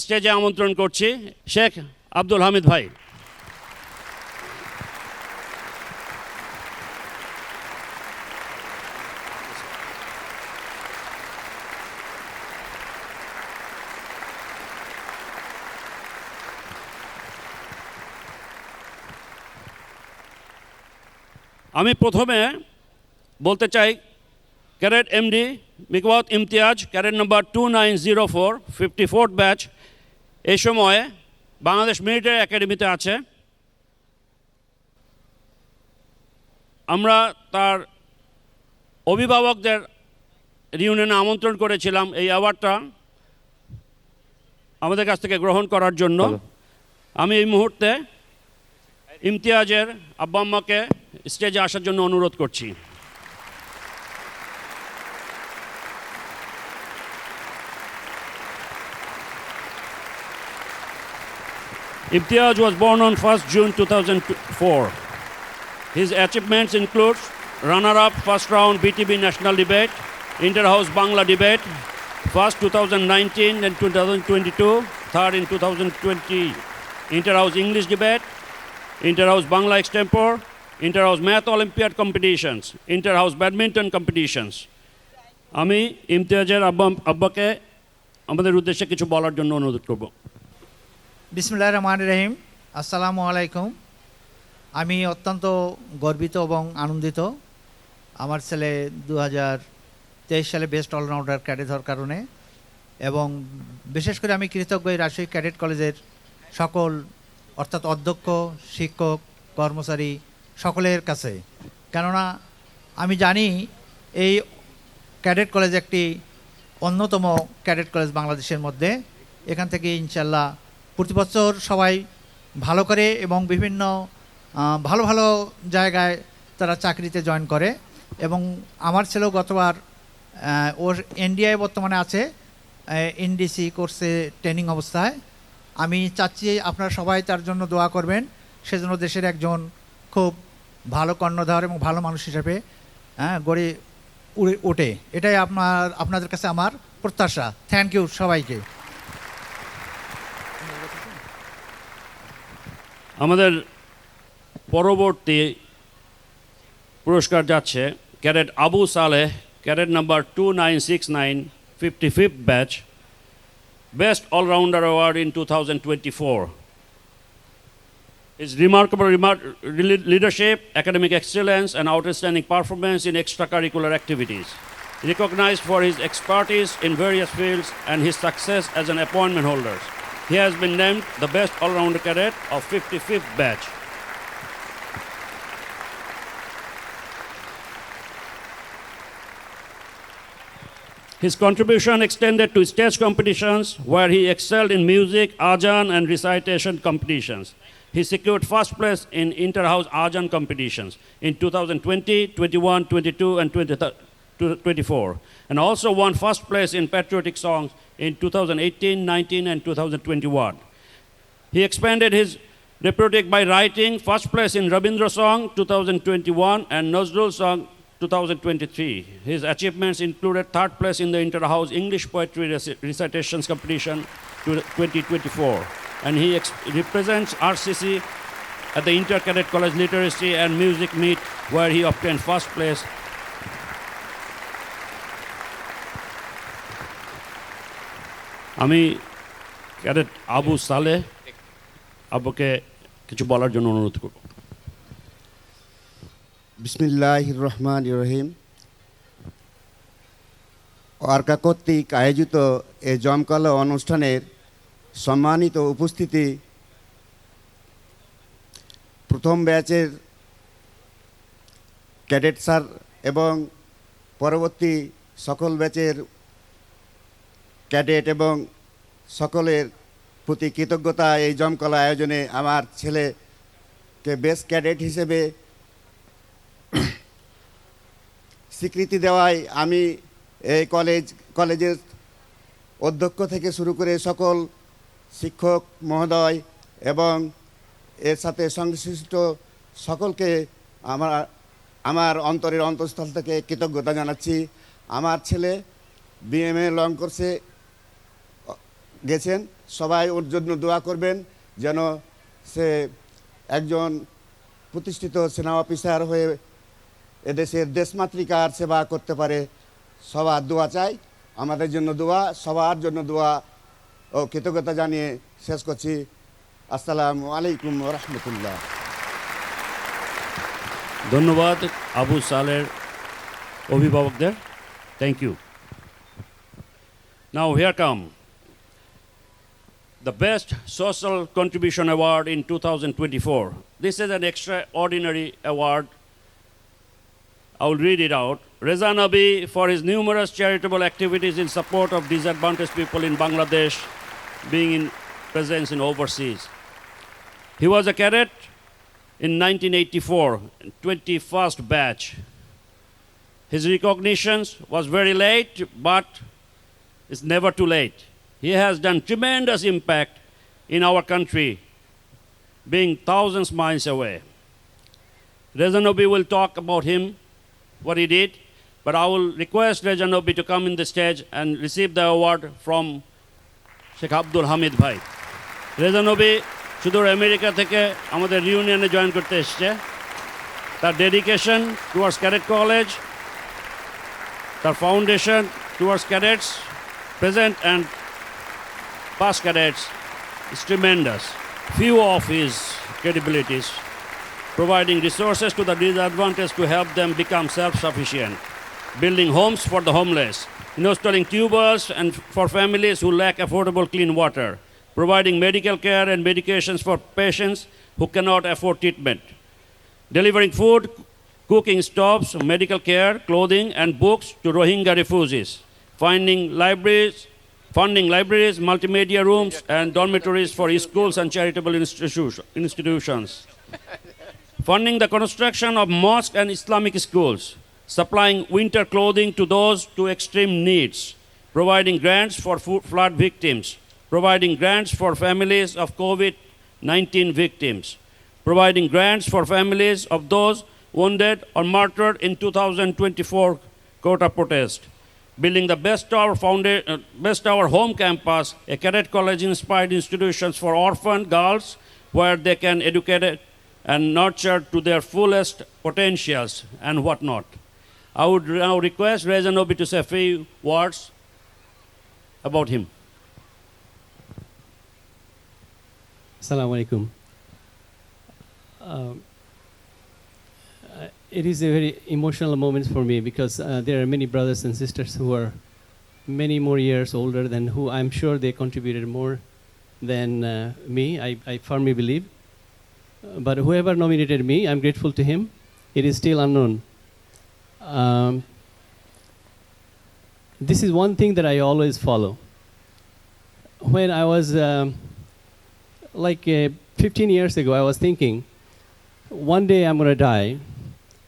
স্টেজে আমন্ত্রণ করছি শেখ আব্দুল হামিদ ভাই। আমি প্রথমে বলতে চাই cadet MD Mikwat Imtiaz, cadet number 2904, 54th batch, এই সময়ে বাংলাদেশ মিলিটারি একাডেমিতে আছে। আমরা তার অভিভাবকদের রিউনিয়নে আমন্ত্রণ করেছিলাম এই অ্যাওয়ার্ডটা আমাদের কাছ থেকে গ্রহণ করার জন্য। আমি এই মুহূর্তে ইমতিয়াজের আব্বা আম্মাকে স্টেজে আসার জন্য অনুরোধ করছি। Imtiaz was born on 1st June 2004. His achievements include runner-up first round BTB national debate, inter-house Bangla debate, first 2019 and 2022, third in 2020, inter-house English debate, inter-house Bangla extempore, inter-house math Olympiad competitions, inter-house badminton competitions. আমি ইমতিয়াজের আব্বাকে আমাদের উদ্দেশ্যে কিছু বলার জন্য অনুরোধ করব। বিসমিল্লাহির রহমানির রহিম। আসসালামু আলাইকুম। আমি অত্যন্ত গর্বিত এবং আনন্দিত আমার ছেলে 2023 সালে বেস্ট অলরাউন্ডার ক্যাডেট হওয়ার কারণে, এবং বিশেষ করে আমি কৃতজ্ঞ এই রাজশাহী ক্যাডেট কলেজের সকল অর্থাৎ অধ্যক্ষ, শিক্ষক, কর্মচারী সকলের কাছে। কেননা আমি জানি এই ক্যাডেট কলেজ একটি অন্যতম ক্যাডেট কলেজ বাংলাদেশের মধ্যে। এখান থেকে ইনশাল্লাহ প্রতি বছর সবাই ভালো করে এবং বিভিন্ন ভালো ভালো জায়গায় তারা চাকরিতে জয়েন করে, এবং আমার ছেলেও গতবার ওর এনডিআই বর্তমানে আছে, এনডিসি কোর্সে ট্রেনিং অবস্থায়। আমি চাচ্ছি আপনারা সবাই তার জন্য দোয়া করবেন, সেজন্য দেশের একজন খুব ভালো কর্ণধার এবং ভালো মানুষ হিসেবে গড়ে ওঠে। এটাই আপনাদের কাছে আমার প্রত্যাশা। থ্যাংক ইউ সবাইকে। আমাদের পরবর্তী পুরস্কার যাচ্ছে cadet Abu Saleh, cadet number 2969, 55th batch, best allrounder award in 2024. His remarkable leadership, academic excellence, and outstanding performance in extracurricular activities, recognized for his expertise in various fields and his success as an appointment holder. He has been named the best all-rounder cadet of 55th batch. His contribution extended to stage competitions where he excelled in music, Ajan, and recitation competitions. He secured first place in inter-house Ajan competitions in 2020, 21, 22, and 24, and also won first place in patriotic songs in 2018, 19, and 2021. He expanded his repertoire by writing first place in Rabindra Song 2021 and Nazrul Song 2023. His achievements included third place in the inter-house English poetry recitations competition 2024, and he represents RCC at the Inter-Cadet College Literacy and Music Meet where he obtained first place. আমি cadet Abu Saleh আব্বুকে কিছু বলার জন্য অনুরোধ করব। বিসমিল্লাহির রহমানির রহিম। ওয়ার্কা কর্তৃক আয়োজিত এই জমকালো অনুষ্ঠানের সম্মানিত উপস্থিতি, প্রথম ব্যাচের ক্যাডেট স্যার এবং পরবর্তী সকল ব্যাচের ক্যাডেট এবং সকলের প্রতি কৃতজ্ঞতা। এই জমকালো আয়োজনে আমার ছেলেকে বেস্ট ক্যাডেট হিসেবে স্বীকৃতি দেওয়ায় আমি এই কলেজের অধ্যক্ষ থেকে শুরু করে সকল শিক্ষক মহোদয় এবং এর সাথে সংশ্লিষ্ট সকলকে আমার অন্তরের অন্তঃস্থল থেকে কৃতজ্ঞতা জানাচ্ছি। আমার ছেলে বিএমএ লং কোর্সে গেছেন, সবাই ওর জন্য দোয়া করবেন যেন সে একজন প্রতিষ্ঠিত সেনা অফিসার হয়ে এদেশের দেশমাতৃকার সেবা করতে পারে। সবার দোয়া চাই, আমাদের জন্য দোয়া, সবার জন্য দোয়া ও কৃতজ্ঞতা জানিয়ে শেষ করছি। আসসালামু আলাইকুম ওয়া রাহমাতুল্লাহ। ধন্যবাদ আবু সালের অভিভাবকদের। Thank you. Now here come the Best Social Contribution Award in 2024. This is an extraordinary award. I will read it out. Reza Nabi for his numerous charitable activities in support of disadvantaged people in Bangladesh, being in presence in overseas. He was a cadet in 1984, 21st batch. His recognition was very late, but it's never too late. He has done tremendous impact in our country, being thousands miles away. Reza Nabi will talk about him, what he did, but I will request Reza Nabi to come in the stage and receive the award from Sheikh Abdul Hamid Bhai. Reza Nabi সুদূর America থেকে আমাদের রিউনিয়নে join করতে এসছে। তার dedication towards cadet college, তার foundation towards cadets, present and past cadets is tremendous. Few of his capabilities, providing resources to the disadvantaged to help them become self-sufficient, building homes for the homeless, installing tubers and for families who lack affordable clean water, providing medical care and medications for patients who cannot afford treatment, delivering food, cooking stoves, medical care, clothing and books to Rohingya refugees, funding libraries, multimedia rooms and dormitories for schools and charitable institutions, funding the construction of mosques and Islamic schools, supplying winter clothing to those to extreme needs, providing grants for flood victims, providing grants for families of COVID-19 victims, providing grants for families of those wounded or martyred in 2024 Kota protest, building the Best Tower Home Campus, a cadet college-inspired institutions for orphan girls where they can educate and nurture to their fullest potentials and whatnot. I would now request Reza Nabi to say a few words about him. Assalamu alaikum. It is a very emotional moment for me because there are many brothers and sisters who are many more years older than who I'm sure they contributed more than me, I firmly believe. But whoever nominated me, I'm grateful to him. It is still unknown. This is one thing that I always follow. When I was 15 years ago, I was thinking, one day I'm going to die,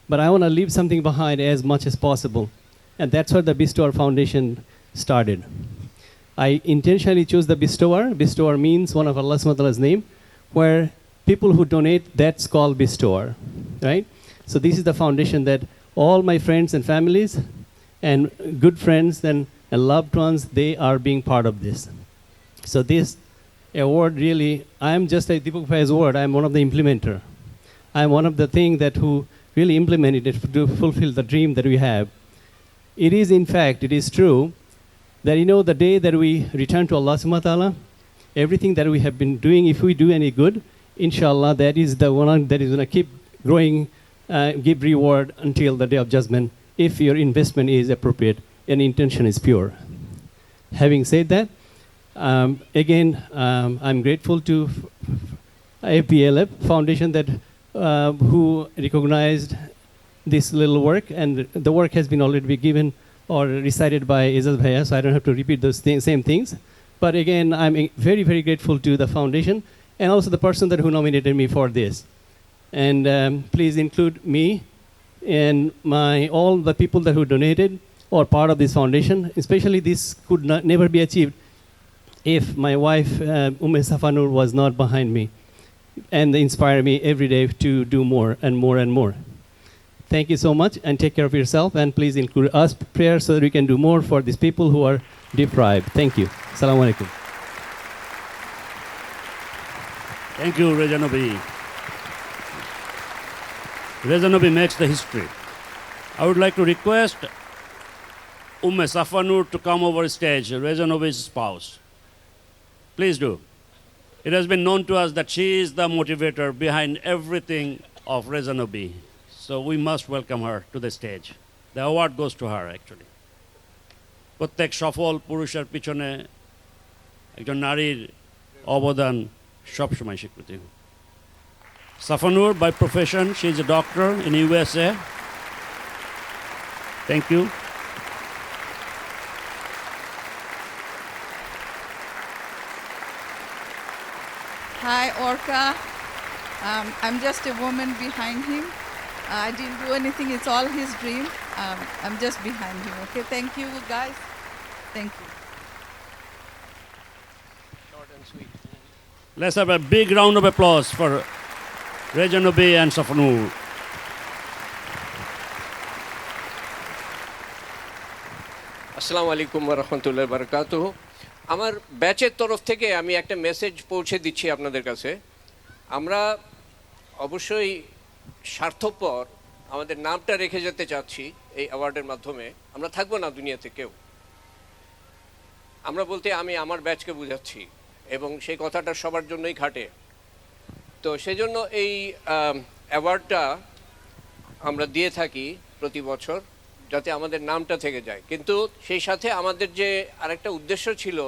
but I want to leave something behind as much as possible. And that's where the Bestower Foundation started. I intentionally chose the Bestower. Bestower means one of Allah subhanahu wa ta'ala's name, where people who donate, that's called Bestower, right? So this is the foundation that all my friends and families and good friends and loved ones, they are being part of this. So this award really, I'm just like Deepak Bhai's word, I'm one of the implementer. I'm one of the thing that who really implemented it to fulfill the dream that we have. It is in fact, it is true that the day that we return to Allah subhanahu wa ta'ala, everything that we have been doing, if we do any good, inshallah, that is the one that is going to keep growing, give reward until the day of judgment, if your investment is appropriate and intention is pure. Having said that, again, I'm grateful to APLF Foundation that who recognized this little work, and the work has been already given or recited by Izaz Bhaiya, so I don't have to repeat those same things. But again, I'm very, very grateful to the foundation and also the person that who nominated me for this. And please include me and all the people that who donated or part of this foundation. Especially this could never be achieved if my wife, Safanur, was not behind me and inspire me every day to do more and more and more. Thank you so much, and take care of yourself, and please include us prayer so that we can do more for these people who are deprived. Thank you. Assalamu alaikum. Thank you, Rejanobi. Rejanobi makes the history. I would like to request Safanur to come over stage, Rejanobi's spouse. Please do. It has been known to us that she is the motivator behind everything of Rejanobi. So we must welcome her to the stage. The award goes to her actually. প্রত্যেক সফল পুরুষের পিছনে একজন নারীর অবদান সবসময় স্বীকৃতি। Safanur, by profession, she is a doctor in USA. Thank you. Hi, Orca. I'm just a woman behind him. I didn't do anything. It's all his dream. I'm just behind him. Okay, thank you, guys. Thank you. Short and sweet. Let's have a big round of applause for Rejanobi and Safanur. আসসালামু আলাইকুম ওয়া রাহমাতুল্লাহি ওয়া বারাকাতুহু। আমার ব্যাচের তরফ থেকে আমি একটা মেসেজ পৌঁছে দিচ্ছি আপনাদের কাছে। আমরা অবশ্যই স্বার্থপর, আমাদের নামটা রেখে যেতে চাচ্ছি এই অ্যাওয়ার্ডের মাধ্যমে। আমরা থাকবো না দুনিয়াতে কেউ। আমরা বলতে আমি আমার ব্যাচকে বুঝাচ্ছি এবং সেই কথাটা সবার জন্যই খাটে। তো সেজন্য এই অ্যাওয়ার্ডটা আমরা দিয়ে থাকি প্রতি বছর, যাতে আমাদের নামটা থেকে যায়। কিন্তু সেই সাথে আমাদের যে আরেকটা উদ্দেশ্য ছিল,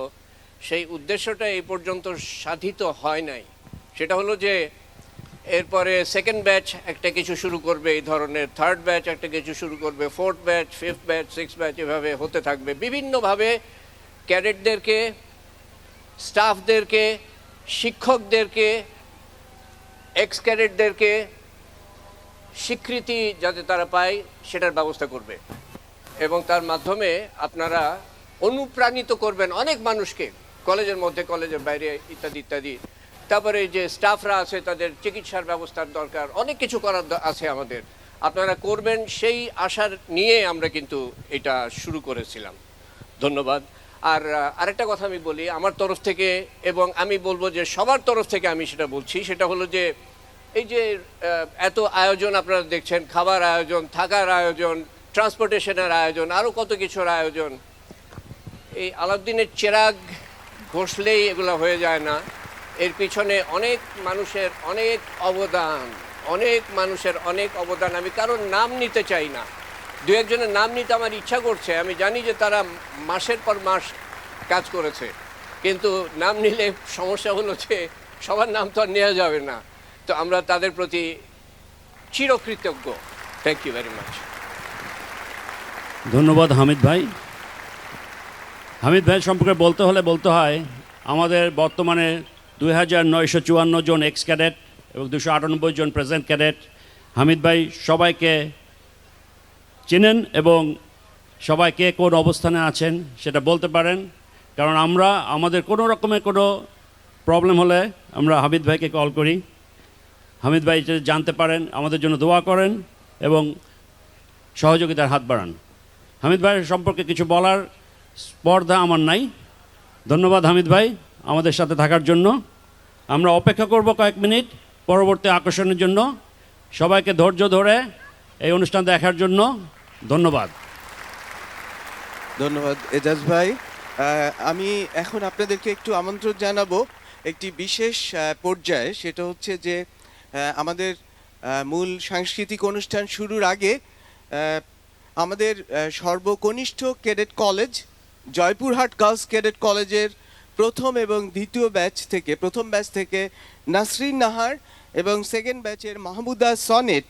সেই উদ্দেশ্যটা এই পর্যন্ত সাধিত হয় নাই। সেটা হলো যে এরপরে সেকেন্ড ব্যাচ একটা কিছু শুরু করবে এই ধরনের, থার্ড ব্যাচ একটা কিছু শুরু করবে, fourth batch, fifth batch, six batch, এভাবে হতে থাকবে। বিভিন্নভাবে ক্যাডেটদেরকে, স্টাফদেরকে, শিক্ষকদেরকে, এক্স ক্যাডেটদেরকে স্বীকৃতি যাতে তারা পায় সেটার ব্যবস্থা করবে এবং তার মাধ্যমে আপনারা অনুপ্রাণিত করবেন অনেক মানুষকে, কলেজের মধ্যে, কলেজের বাইরে, ইত্যাদি ইত্যাদি। তারপরে যে স্টাফরা আছে তাদের চিকিৎসার ব্যবস্থার দরকার, অনেক কিছু করার আছে আমাদের, আপনারা করবেন সেই আশার নিয়ে আমরা কিন্তু এটা শুরু করেছিলাম। ধন্যবাদ। আর আরেকটা কথা আমি বলি আমার তরফ থেকে, এবং আমি বলবো যে সবার তরফ থেকে আমি সেটা বলছি, সেটা হলো যে এই যে এত আয়োজন আপনারা দেখছেন, খাবার আয়োজন, থাকার আয়োজন, ট্রান্সপোর্টেশনের আয়োজন, আরও কত কিছুর আয়োজন, এই আলাউদ্দিনের চেরাগ ঘষলেই এগুলো হয়ে যায় না। এর পিছনে অনেক মানুষের অনেক অবদান, অনেক মানুষের অনেক অবদান। আমি কারোর নাম নিতে চাই না, দু একজনের নাম নিতে আমার ইচ্ছা করছে। আমি জানি যে তারা মাসের পর মাস কাজ করেছে, কিন্তু নাম নিলে সমস্যা হলো যে সবার নাম তো আর নেওয়া যাবে না। তো আমরা তাদের প্রতি চিরকৃতজ্ঞ। Thank you very much. ধন্যবাদ হামিদ ভাই। হামিদ ভাই সম্পর্কে বলতে হলে বলতে হয় আমাদের বর্তমানে 2954 জন এক্স ক্যাডেট এবং 298 জন প্রেজেন্ট ক্যাডেট। হামিদ ভাই সবাইকে চেনেন এবং সবাইকে কোন অবস্থানে আছেন সেটা বলতে পারেন, কারণ আমরা আমাদের কোনো রকমের কোনো প্রবলেম হলে আমরা হামিদ ভাইকে কল করি। হামিদ ভাই জানতে পারেন, আমাদের জন্য দোয়া করেন এবং সহযোগিতার হাত বাড়ান। হামিদ ভাইয়ের সম্পর্কে কিছু বলার স্পর্ধা আমার নাই। ধন্যবাদ হামিদ ভাই আমাদের সাথে থাকার জন্য। আমরা অপেক্ষা করব কয়েক মিনিট পরবর্তী আকর্ষণের জন্য। সবাইকে ধৈর্য ধরে এই অনুষ্ঠান দেখার জন্য ধন্যবাদ। ধন্যবাদ এজাজ ভাই। আমি এখন আপনাদেরকে একটু আমন্ত্রণ জানাবো একটি বিশেষ পর্যায়ে। সেটা হচ্ছে যে আমাদের মূল সাংস্কৃতিক অনুষ্ঠান শুরুর আগে আমাদের সর্বকনিষ্ঠ cadet college Joypurhat girls cadet কলেজের প্রথম এবং দ্বিতীয় ব্যাচ থেকে, প্রথম ব্যাচ থেকে নাসরিন নাহার এবং সেকেন্ড ব্যাচের Mahmuda sonnet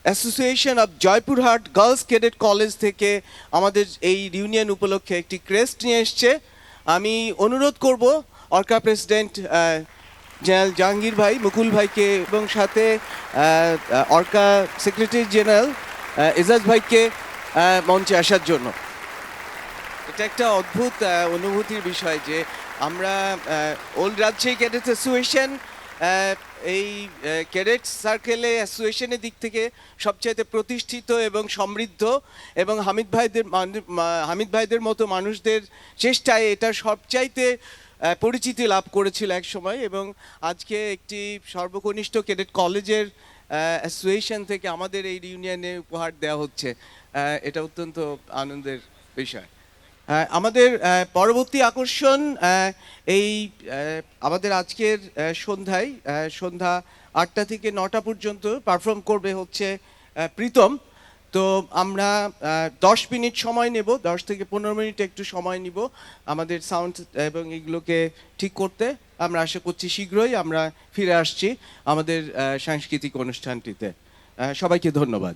association of Joypurhat girls cadet college থেকে আমাদের এই রিউনিয়ন উপলক্ষে একটি ক্রেস্ট নিয়ে এসছে। আমি অনুরোধ করব অর্কা প্রেসিডেন্ট জেনারেল জাহাঙ্গীর ভাই, মুকুল ভাইকে এবং সাথে অর্কা সেক্রেটারি জেনারেল এজাজ ভাইকে মঞ্চে আসার জন্য। এটা একটা অদ্ভুত অনুভূতির বিষয় যে আমরা ওল্ড রাজশাহী ক্যাডেট অ্যাসোসিয়েশন এই ক্যাডেট সার্কেলে অ্যাসোসিয়েশনের দিক থেকে সবচাইতে প্রতিষ্ঠিত এবং সমৃদ্ধ, এবং হামিদ ভাইদের মতো মানুষদের চেষ্টায় এটা সবচাইতে পরিচিতি লাভ করেছিল এক সময়, এবং আজকে একটি সর্বকনিষ্ঠ ক্যাডেট কলেজের অ্যাসোসিয়েশন থেকে আমাদের এই রিউনিয়নে উপহার দেওয়া হচ্ছে। এটা অত্যন্ত আনন্দের বিষয়। আমাদের পরবর্তী আকর্ষণ এই আমাদের আজকের সন্ধ্যায় সন্ধ্যা 8টা থেকে 9টা পর্যন্ত পারফর্ম করবে হচ্ছে প্রীতম। তো আমরা 10 মিনিট সময় নেব, 10 থেকে 15 মিনিট একটু সময় নিব আমাদের সাউন্ড এবং এগুলোকে ঠিক করতে। আমরা আশা করছি শীঘ্রই আমরা ফিরে আসছি আমাদের সাংস্কৃতিক অনুষ্ঠানটিতে। সবাইকে ধন্যবাদ।